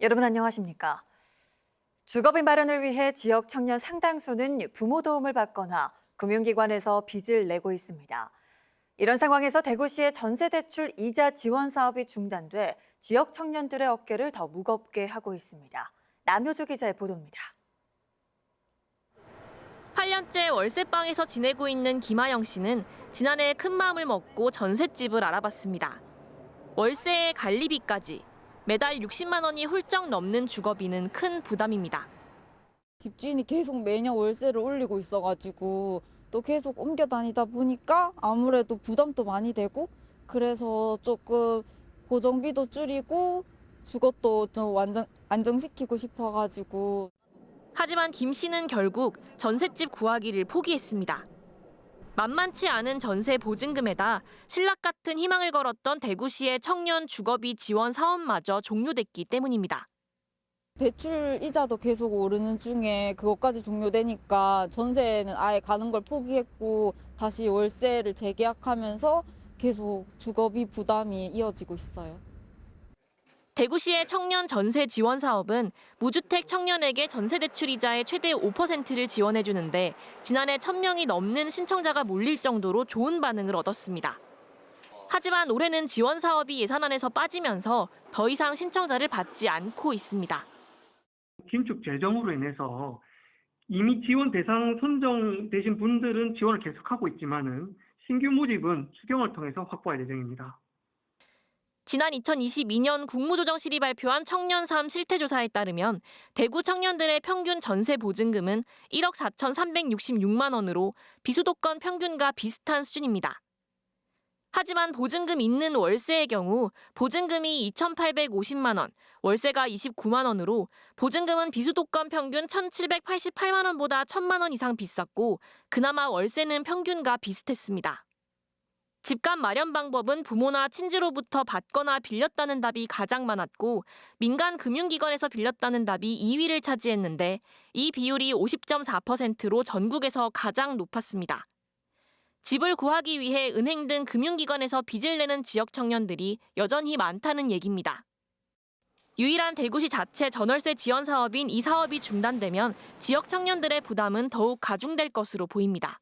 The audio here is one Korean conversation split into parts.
여러분 안녕하십니까? 주거비 마련을 위해 지역 청년 상당수는 부모 도움을 받거나 금융기관에서 빚을 내고 있습니다. 이런 상황에서 대구시의 전세대출 이자 지원 사업이 중단돼 지역 청년들의 어깨를 더 무겁게 하고 있습니다. 남효주 기자의 보도입니다. 8년째 월세방에서 지내고 있는 김하영 씨는 지난해 큰 마음을 먹고 전셋집을 알아봤습니다. 월세에 관리비까지 매달 60만 원이 훌쩍 넘는 주거비는 큰 부담입니다. 집주인이 계속 매년 월세를 올리고 있어가지고 또 계속 옮겨 다니다 보니까 아무래도 부담도 많이 되고 그래서 조금 고정비도 줄이고 주것도 좀 완전 안정시키고 싶어가지고. 하지만 김 씨는 결국 전셋집 구하기를 포기했습니다. 만만치 않은 전세 보증금에다 신락 같은 희망을 걸었던 대구시의 청년 주거비 지원 사업마저 종료됐기 때문입니다. 대출 이자도 계속 오르는 중에 그것까지 종료되니까 전세는 아예 가는 걸 포기했고 다시 월세를 재계약하면서 계속 주거비 부담이 이어지고 있어요. 대구시의 청년 전세 지원 사업은 무주택 청년에게 전세 대출 이자의 최대 5%를 지원해 주는데 지난해 1,000명이 넘는 신청자가 몰릴 정도로 좋은 반응을 얻었습니다. 하지만 올해는 지원 사업이 예산안에서 빠지면서 더 이상 신청자를 받지 않고 있습니다. 긴축 재정으로 인해서 이미 지원 대상 선정되신 분들은 지원을 계속하고 있지만은 신규 모집은 추경을 통해서 확보할 예정입니다. 지난 2022년 국무조정실이 발표한 청년 삶 실태조사에 따르면 대구 청년들의 평균 전세 보증금은 1억 4,366만 원으로 비수도권 평균과 비슷한 수준입니다. 하지만 보증금 있는 월세의 경우 보증금이 2,850만 원, 월세가 29만 원으로 보증금은 비수도권 평균 1,788만 원보다 1,000만 원 이상 비쌌고 그나마 월세는 평균과 비슷했습니다. 집값 마련 방법은 부모나 친지로부터 받거나 빌렸다는 답이 가장 많았고 민간 금융기관에서 빌렸다는 답이 2위를 차지했는데 이 비율이 50.4%로 전국에서 가장 높았습니다. 집을 구하기 위해 은행 등 금융기관에서 빚을 내는 지역 청년들이 여전히 많다는 얘기입니다. 유일한 대구시 자체 전월세 지원 사업인 이 사업이 중단되면 지역 청년들의 부담은 더욱 가중될 것으로 보입니다.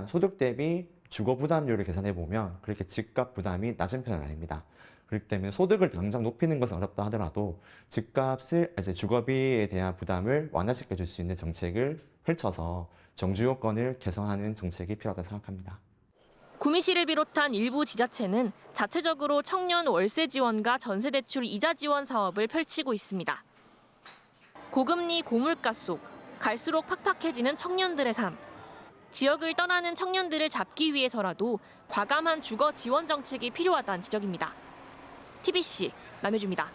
소득 대비 주거 부담률을 계산해 보면 그렇게 집값 부담이 낮은 편은 아닙니다. 그렇기 때문에 소득을 당장 높이는 것은 어렵다 하더라도 집값을 주거비에 대한 부담을 완화시켜 줄 수 있는 정책을 펼쳐서 정주 요건을 개선하는 정책이 필요하다고 생각합니다. 구미시를 비롯한 일부 지자체는 자체적으로 청년 월세 지원과 전세 대출 이자 지원 사업을 펼치고 있습니다. 고금리 고물가 속 갈수록 팍팍해지는 청년들의 삶. 지역을 떠나는 청년들을 잡기 위해서라도 과감한 주거 지원 정책이 필요하다는 지적입니다. TBC 남효주입니다.